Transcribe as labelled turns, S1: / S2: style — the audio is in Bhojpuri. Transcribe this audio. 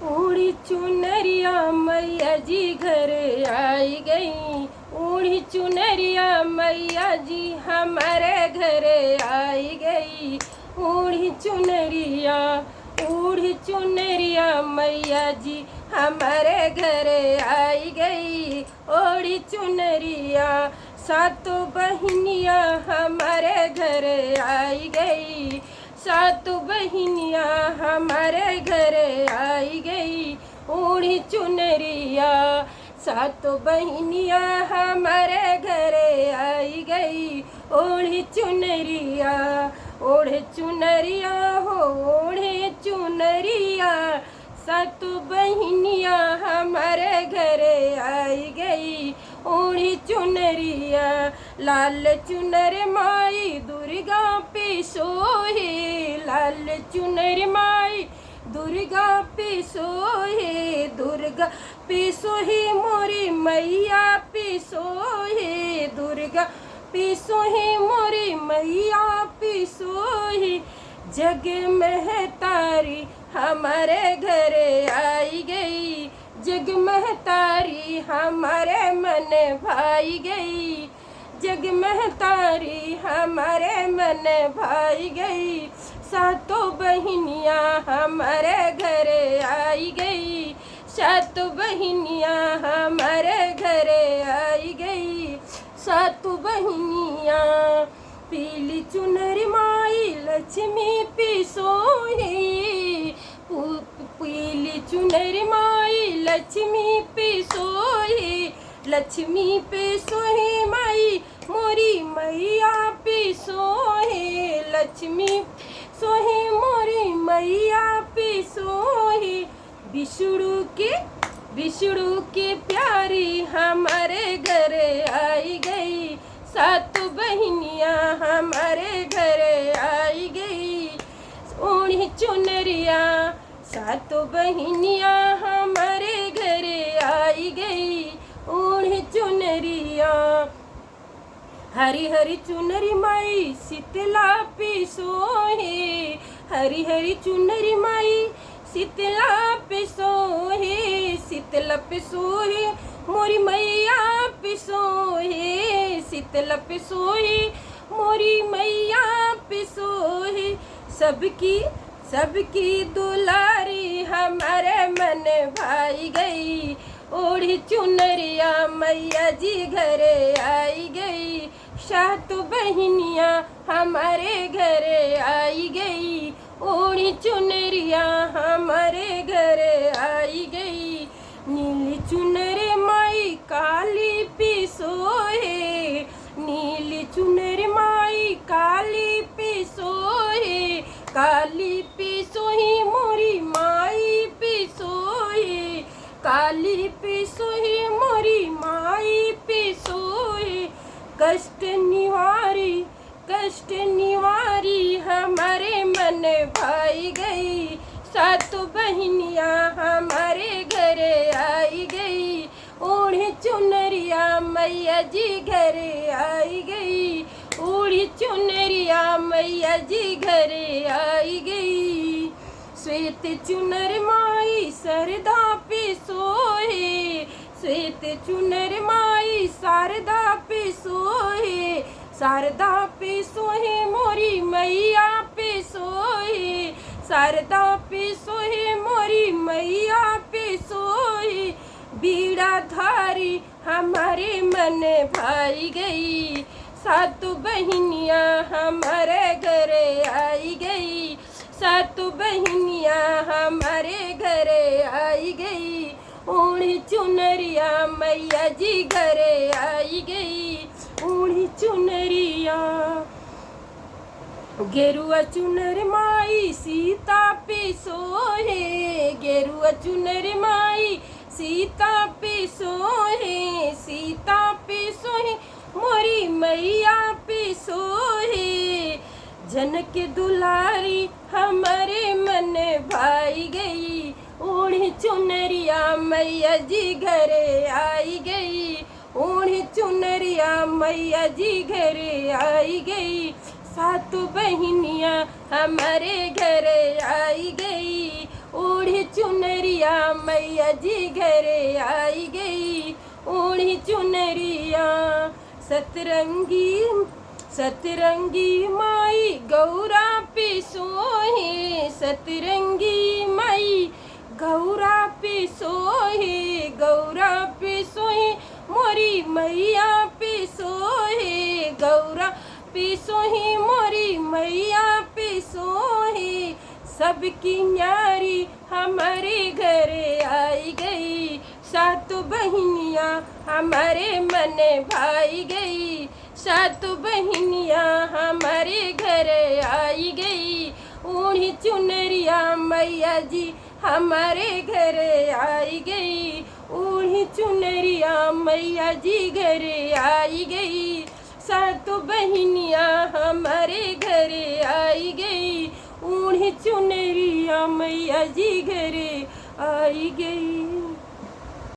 S1: ओढ़ी चुनरिया मैया जी घर आई गई। ओढ़ी चुनरिया मैया जी हमारे घर आई गई। ओढ़ी चुनरिया मैया जी हमारे घर आई गई। ओढ़ी चुनरिया सातों बहनिया हमारे घर आई गई। सातों बहनिया हमारे घर आई गई। ओढ़ी चुनरिया सातों बहनिया हमारे घर आई गई। ओढ़ी चुनरिया ओढ़े चुनरिया हो ओढ़े चुनरिया सातों बहनिया हमारे घर आई गई। ओढ़ी चुनरिया लाल चुनर माई दुर्गा पे सोहे। लाल चुनर माई दुर्गा पे सोहे। दुर्गा पे सोहे मोरी मैया पे सोहे। दुर्गा पे सोहे मोरी मैया पे सोहे। जग महतारी हमारे घर आई गई। जग महतारी हमारे मन भाई गई। जग महतारी हमारे मन भाई गई। सातों बहनिया हमारे घर आई गई। सातों बहनिया हमारे घर आई गई। सातों बहनिया पीली चुनरी माई लक्ष्मी पे सोहे। पीली चुनरी माई लक्ष्मी पे सोहे। लक्ष्मी पे सोहे माई मोरी मैया पे सोहे। लक्ष्मी सोहे मोरी मैया पे सोहे। विष्णु के प्यारी हमारे घर आई गई। सातों बहनिया हमारे घर आई गई। ओढ़ी चुनरिया सातों बहनिया हमारे घर आई गई। ओढ़ी चुनरिया हरी हरी चुनरी माई शीतला पे सोहे। हरी हरी चुनरी माई शीतला पे सोहे। शीतला पे सोहे मोरी मैया पे सोहे। शीतला पे सोहे मोरी मैया पे सोहे। सबकी दुलारी हमारे मन भाई गई। ओढ़ी चुनरिया मैया जी घर आई गई। सातों बहनिया हमारे घर आई गई। ओढ़ी चुनरिया हमारे घर आई गई। नीली चुनरी माई काली पे सोहे। नीली चुनरी माई काली पे सोहे। काली पे सोहे मोरी माई पे सोहे। काली पे सोहे मोरी माई पे सोहे। कष्ट निवारी हमारे मन भाई गई। सातों बहनिया हमारे घर आई गई। ओढ़ी चुनरिया मैया जी घर आई गई। ओढ़ी चुनरिया मैया जी घर आई गई। श्वेत चुनर माई सरदा पे सोहे। श्वेत चुनर माई शारदा पे सोहे। शारदा पे सोहे मोरी मैया पे सोहे। शारदा पे सोहे मोरी मैया पे सोहे। बीड़ा धारी हमारे मन भाई गई। सातों बहनिया हमारे घर आई गई। सातों बहनिया हमारे घर आई गई। ओढ़ी चुनरिया मैया जी घर आई गई। ओढ़ी चुनरिया गेरुआ चुनर माई सीता पे सोहे। गेरुआ चुनर माई सीता पे सोहे। सीता पे सोहे मोरी मैया पे सोहे। जनक दुलारी हमारे मन भाई गई। ओढ़ी चुनरिया मैया जी घर आई गई। ओढ़ी चुनरिया मैया जी घर आई गई। सातों बहनिया हमारे घर आई गई। ओढ़ी चुनरिया मैया जी घरे आई गई, ओढ़ी चुनरिया। सतरंगी सतरंगी माई गौरा पे सोहे, सतरंगी माई गौरा पे सोहे, गौरा पे सोहे मोरी मैया पे सोहे, गौरा पे सोहे मोरी मैया पे सोहे। सबकी न्यारी हमारे घरे आई गई, सातों बहनियाँ हमारे मन भाई गई, सातों बहनियाँ हमारे घरे आई गई, ओढ़ी चुनरिया मैया जी हमारे घरे आई गई, ओढ़ी चुनरिया मैया जी घरे आई गई। सातों बहनियाँ हमारे घरे आई गई, ओढ़ी चुनरिया मैया जी घरे आई गई।